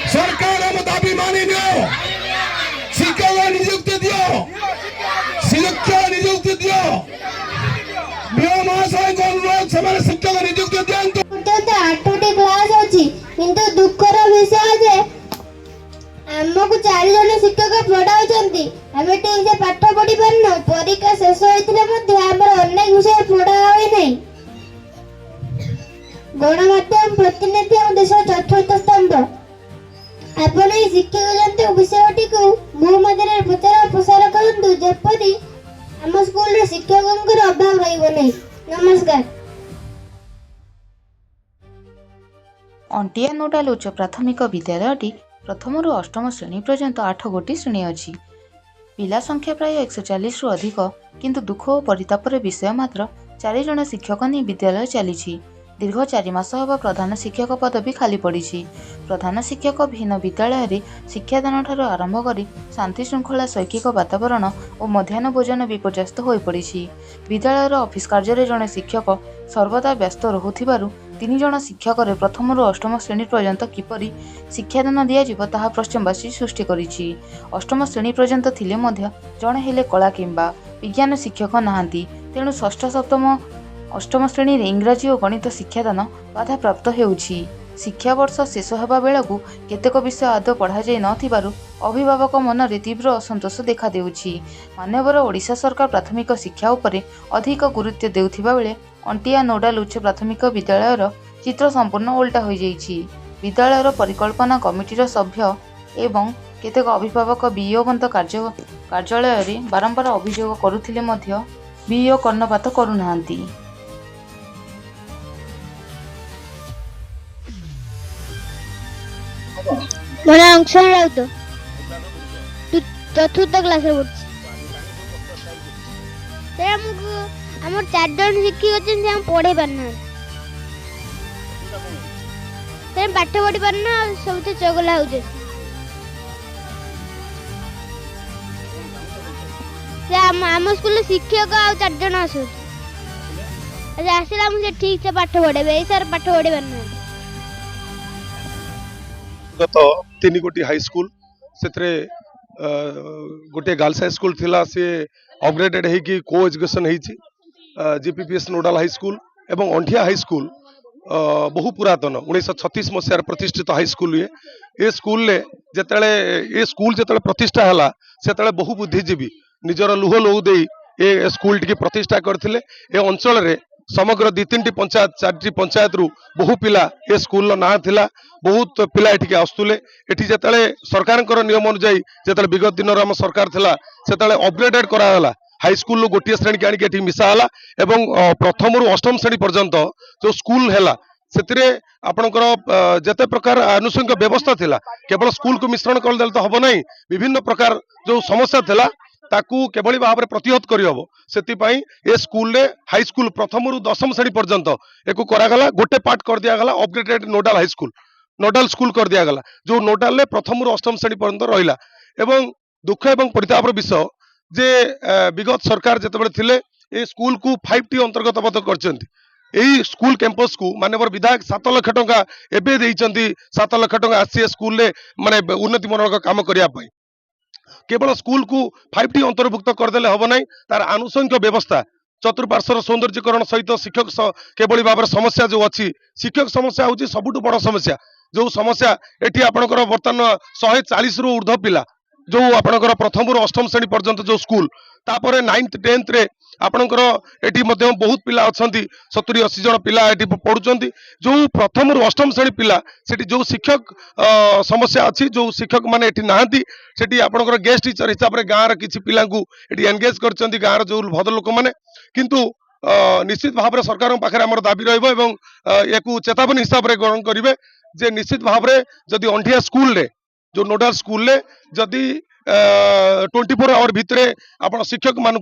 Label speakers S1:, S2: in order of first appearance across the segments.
S1: सरकार हम दाबी मानि नियो शिक्षक नियुक्ति दियो शिक्षक नियुक्ति दियो महाशय को अनुरोध से शिक्षक नियुक्ति दियंतु
S2: आठटी क्लास अच्छी किंतु दुखर विषय जे आमको 4 जन शिक्षक पढ़ाउछंती हमें ठीक से पाठ पढ़ी पारन परीक्षा शेष होइतिले मध्ये हमर अनेक विषय पढ़ा होई नै गणमाध्यम प्रतिनिधि हम देश चतुर्थ स्तंभ आपण এই শিক্ষক জয়ন্তী বিষয়টি को মো মধ্যে প্রচার প্রসার করন্তু যেপরি ଆମ ସ୍କୁଲ ରେ ଶିକ୍ଷକଙ୍କର ଅଭାବ ରହିବ ନାହିଁ। ନମସ୍କାର।
S3: अंटिया नोडाल उच्च प्राथमिक विद्यालयटी प्रथम अष्टम श्रेणी पर्यंत 8 गोटी श्रेणी अच्छी पिला संख्या प्राय 140 रु अधिक किंतु दुख और परितापर विषय मात्र 4 जन शिक्षक नहीं विद्यालय चली दीर्घ 4 मास हवा प्रधान शिक्षक पदवी खाली पड़ी प्रधान शिक्षक भिन्न विद्यालय रे शिक्षादान ठार आरंभ कर शांति श्रृंखला शैक्षिक वातावरण और मध्याह्न भोजन विपर्यस्त हो पड़ी विद्यालयर ऑफिस कार्य जड़े शिक्षक सर्वदा व्यस्त रोथु 3 जन शिक्षक प्रथम अष्टम श्रेणी पर्यंत किपरि शिक्षादान दिज्व ताहा प्रश्नवाची सृष्टि करिछि। अष्टम श्रेणी पर्यंत थिले मध्य जड़े हेले कला किंबा विज्ञान शिक्षक नहांती तेणु षष्ठ सप्तम अष्टम श्रेणी इंग्राजी और गणित शिक्षादान बाधा प्राप्त हेउछि। शिक्षा वर्ष शेष होगा बेलू केतेक विषय आदौ पढ़ा जाई नथिबारु अभिभावक मनरे तीव्र असंतोष देखा देउछि। मान्यवर ओडिशा सरकार प्राथमिक शिक्षा उपरे अधिक गुरुत्व देउथिबा बेले अंटिया नोडाल उच्च प्राथमिक विद्यालयर चित्र संपूर्ण उल्टा हो जाइछि। विद्यालयर परिकल्पना कमिटीर सभ्य एवं केतेक अभिभावक बीईओ कार्यालय रे बारंबार अभियोग करुथिले मध्य बीईओ कर्णपात करुनाहांती।
S2: मोना अंक्षण राउत चतुर्थ क्लास रे से हमर 4 जन शिक्षक अछन से हम पढ़े पारना से पाठ पढ़ी पारना सब से चगला हो जे से हम स्कूल शिक्षक आ 4 जन आसु अच्छा आसिला हम से ठीक से पाठ पढ़े सर पाठ पढ़ी पारना
S4: गत 3 गोटी हाई स्कूल से गोटे गर्ल्स हाई स्कूल थिला से अपग्रेडेड है कि को एजुकेशन है जीपीपीएस नोडाल हाई स्कूल एवं अंठिया हाई स्कूल बहु पुरातन 1936 मसीह प्रतिष्ठित हाई स्कूल ये स्कूल ये स्कूल जो प्रतिष्ठा है से बहु बुद्धिजीवी निजर लुह लहू दे ये स्कूल टी प्रतिष्ठा करते ए अंचल रे समग्र 2-3 पंचायत 4 पंचायत रु बहु पिला ए स्कूल ना थिला बहुत पिला एठी आसुले एठी जेतले सरकार नियम अनुसार जेतले विगत दिन आम सरकार थिला सेतले अपग्रेडेड कराला हाई स्कूल गोटे श्रेणी की आनिक मिसाला एवं प्रथम रु अष्टम श्रेणी पर्यंत जो स्कूल है से आपणकर जेते प्रकार आनुषंगिक व्यवस्था थिला केवल स्कूल को मिश्रण करदे तो हम नहीं विभिन्न प्रकार जो समस्या थिला ताकू केवल भाव में प्रतिहत करहब से ए स्कूल हाई स्कूल प्रथम रु 10वीं श्रेणी पर्यंत एक करागला गोटे पार्ट कर दिगला अपग्रेडेड नोडाल हाई स्कूल नोडाल स्कूल कर दिगला जो नोडाल प्रथम रु अष्टम श्रेणी पर्यंत रहा एवं दुख एवं परितापर विषय जे विगत सरकार जिते थे ये स्कूल को 5T अंतर्गत बद्ध कर स्कूल कैंपस को माननीय विधायक 7 लाख टंका एबे देइचंती 7 लाख टंका आसी स्कूल रे माने उन्नति मनक काम करिया पई केवल स्कूल को 5T अंतर्भुक्त करदेले हम ना तार आनुषंगिक व्यवस्था चतुर्पार्श्वर सौंदर्यकरण सहित शिक्षक केवल भाव समस्या जो अच्छी शिक्षक समस्या हूँ सबुठ बड़ समस्या जो समस्या एटी आपणकर बर्तमान 140 रु ऊर्ध्व पिला जो आपणकर प्रथम रु अष्टम श्रेणी पर्यंत जो स्कूल तापर 9th 10th रे आपणकर एटी मध्य बहुत पिला अछंती 70-80 जन पिला एटी पढुचंती जो प्रथम रु अष्टम श्रेणी पिला सेठी जो शिक्षक समस्या अच्छी जो शिक्षक माने एटी नाहंती सेठी आपणकर गेस्ट टीचर हिसाब रे गाँ रे किछि पिला को एटी एंगेज करचंती गाँ रे जो भद्र लोक माने किंतु निश्चित भाव में सरकार पाखे आम दाबी रहिबो एवं याकू चेतावनी हिसाब रे ग्रहण करिवे जे निश्चित भाव में जदि अंठिया स्कूल रे जो नोडाल स्कूल रे जदि 24 आवर भितर आप शिक्षक मान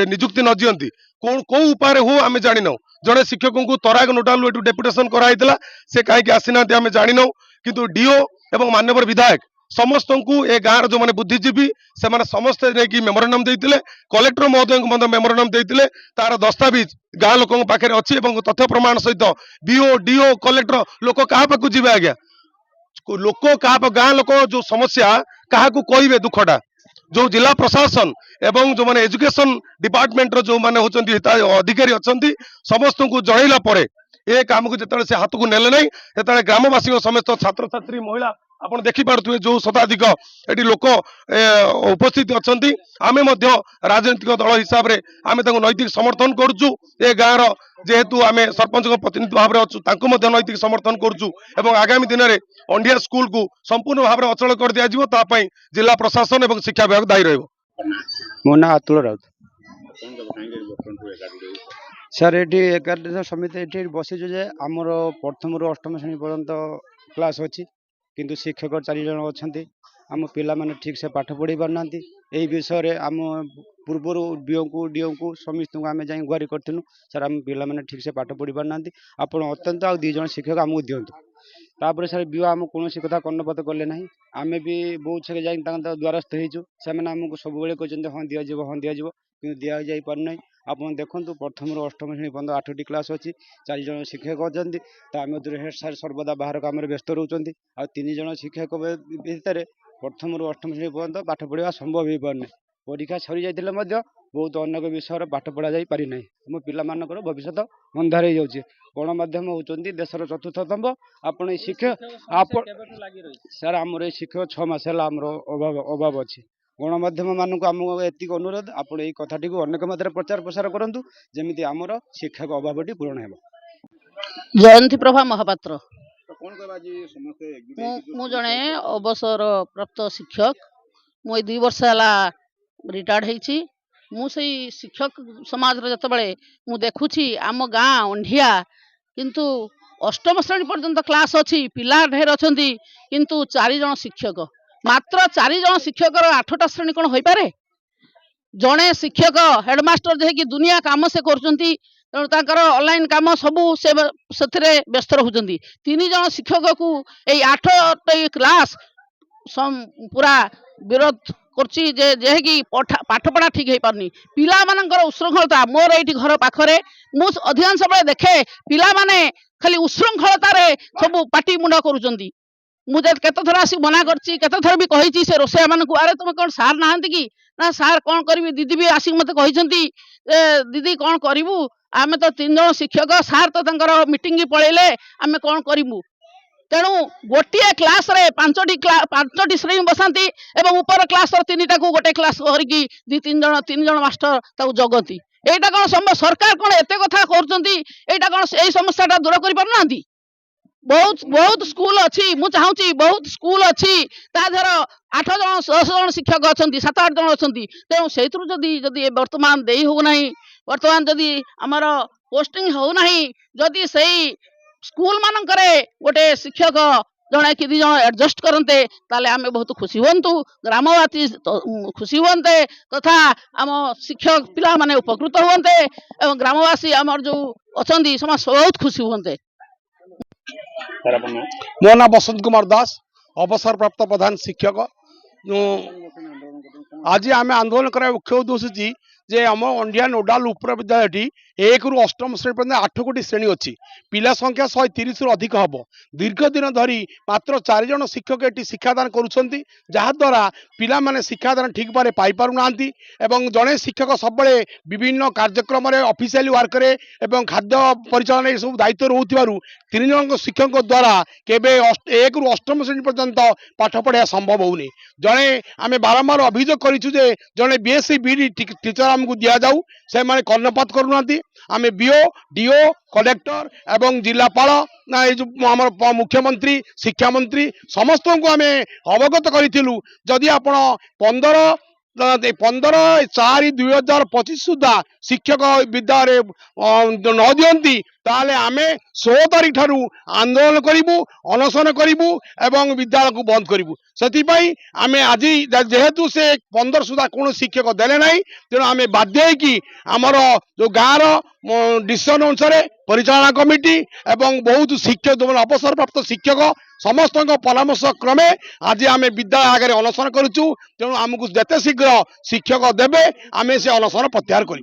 S4: निजुक्ति न दियंती कौन कौ उपाय हो आम जान जड़े शिक्षक को तराग नोडाल डेपुटेशन कराइला से कहीं आसीना आम जान किंतु डीओ एवं मान्यवर विधायक समस्त को ए गाँव जो मैंने बुद्धिजीवी से समस्ते नहीं मेमोरांडम देते कलेक्टर महोदय को मेमोरांडम देते तार दस्तावेज गाँ लोक पाखे अच्छी तथ्य प्रमाण सहित बीओ डीओ कलेक्टर लोक क्या पाक जी आज्ञा लोक क्या गाँ लोक जो समस्या क्या कहे दुखटा जो जिला प्रशासन एवं जो माने एजुकेशन डिपार्टमेंट जो माने होचंती अधिकारी अच्छी समस्त को जनइला परे ए काम को जिते से हाथ को नेले नहीं से ग्रामवासी समस्त छात्र छात्री महिला आप देखिपे जो शताधिक ये लोक उपस्थित अच्छा आम राजनीतिक दल हिसाब से आम नैतिक समर्थन करुचु ए गाँव जेहेतु आम सरपंच प्रतिनिधि भाव में अच्छु नैतिक समर्थन करुचु एवं आगामी दिन में अंडिया स्कूल को संपूर्ण भाव में अचल कर दिया जिला प्रशासन और शिक्षा विभाग दायी रही।
S5: मो ना अतुल राउत सर ये एकादश समिति ये बसीचु जे आमर प्रथम रु अष्टम श्रेणी पर्यंत क्लास अच्छी किंतु शिक्षक 4 जन अच्छा आम पिला माने ठीक से पाठ पढ़ी पारना यही विषय आम पूर्वर बीओ को डीओ को समस्त को आम जा गुहारी करूँ सर आम पिला माने ठीक से पाठ पढ़ी पारना आप अत्यंत आ 2 जन शिक्षक आमको दिंतु तापर सर बीओ आम कौन कथा कर्णपात कले ना आम भी बहुत छे जा द्वारस्थ होइछु से आमको सब कहते हाँ दिज्व हाँ दिज्व कि दि जा पारना आप देखो प्रथम रु अष्टम श्रेणी पर्यटन 8टी क्लास अच्छी 4 जन शिक्षक अच्छा तो हेड सार सर्वदा बाहर काम व्यस्त रोच आ 3 जन शिक्षक भितर प्रथम रु अष्टम श्रेणी पर्यटन पाठ पढ़ा संभव हो पारना परीक्षा सरी जाते बहुत अनेक विषय पाठ पढ़ा जा पारि ना आम पिलामानकर भविष्य अंधार हो जाऊे गणमाध्यम होती देशर चतुर्थ स्तंभ आपण शिक्षक आप सर आमर शिक्षक 6 मास अभाव अच्छी गणमाध्यम मानक आम एति अनुरोध आप कथाटी को अनेक मात्रा प्रचार प्रसार करूँ जमी आमर शिक्षक अभावटी पूरण हो।
S6: जयंती प्रभा महापात्र मु जड़े अवसर प्राप्त शिक्षक मु 2 वर्ष है रिटायर्ड होती मुझे शिक्षक समाज जिते मु देखुची आम गाँ अंढिया किंतु अष्टम श्रेणी पर्यंत क्लास अच्छी पिला ढेर अच्छा किंतु 4 जन शिक्षक मात्र 4 जन शिक्षक 8टा श्रेणी कौन हो पारे जड़े शिक्षक हेडमास्टर जे दुनिया काम से कर ऑनलाइन काम सबू से व्यस्त रोचंती 3 जन शिक्षक को 8टी क्लास पूरा विरोध करछि जे कि पाठ पढ़ा ठीक है पारनी पिला मानकर उश्रृंखलता मोर ये घर पाखरे मु अधिकांश बेले देखे पिला माने खाली उश्रृंखलतार सब पाटी मुंड करुचंती मुझे केते थर आसी मना करछि केते थर भी कहिछि से रोसैया मान को अरे तुम कौन सार नाहंती कि ना सार कौन करी दीदी भी आसिक मते कहिसंती दीदी कौन करिवु आमे तो 3 जन शिक्षक सार तो तंकर मीटिंग पळेले आमे कौन करिवु तेणु गोटे क्लास रे 5टी श्रेणी बसाती एवं ऊपर क्लास 3टा को गोटे क्लास करके 3 जन मास्टर जगती एटा कौन संभव सरकार कौन एत कथा कर कौन यही समस्या दूर कर पारना बहुत बहुत स्कूल अच्छी मु चाहूँगी बहुत स्कूल अच्छी ताधर 8 जन 10 जन शिक्षक अच्छा 7-8 जन अच्छा तेणु से जदि वर्तमान दे होना वर्तमान जदि आमर पोस्टिंग होना जदि से स्कूल मानकरे गोटे शिक्षक जड़े कि 2 जन एडजस्ट करते ताले आमे बहुत खुशी हुंतु ग्रामवासी खुशी हुंते तथा आम शिक्षक पिला माने उपकृत हुंते एवं ग्रामवासी आमर जो अछंती समाज बहुत खुशी हुंते।
S4: मो ना बसंत कुमार दास अवसर प्राप्त प्रधान शिक्षक आज आम आंदोलन कर मुख्य उद्देश्य जे आम अंडिया नोडाल उपर विद्यालय 1 रु अष्टम श्रेणी पर्यटन 8 गोटी श्रेणी अच्छी पिला संख्या 130 रु अधिक हम दीर्घ दिन धरी मात्र 4 जन शिक्षक ये शिक्षादान करुद्वारा पिला माने शिक्षादान ठीक भाव पाई पारना जड़े शिक्षक सब विभिन्न कार्यक्रम ऑफिशियल वर्क एवं खाद्य परिचालन सब दायित्व रोथु 3 जन शिक्षक द्वारा केवे 1 रु अष्टम श्रेणी पर्यंत पाठ पढ़ा संभव होनी जड़े आम बारंबार अभियोग करूँ जड़े बीएससी बीडी टीचर आमको दि जाऊ से माने कर्णपात करूना आम बीओ डीओ कलेक्टर एवं जिलापाल ना ये जो आम मुख्यमंत्री शिक्षा मंत्री समस्त को आम अवगत करूँ जदि आप 15/4/2025 सुधा शिक्षक विद्यालय न दियंती ताले आमे 16 तारीख ठारू आंदोलन करिवु अनशन करिवु एवं विद्यालय को बंद करिवु सेति पई आमे आज जेहेतु से 15 सुधा कौन शिक्षक देले नाही तेणु आमे बाध्य कि आमर जो गाँव डिसीजन अनुसार परिचालना कमिटी एवं बहुत शिक्षक जो अवसर प्राप्त शिक्षक समस्त परामर्श क्रमे आज आम विद्यालय आगे अनशन करुचु तेणु आमको जिते शीघ्र शिक्षक देवे आम से अनशन प्रत्याहार करूँ।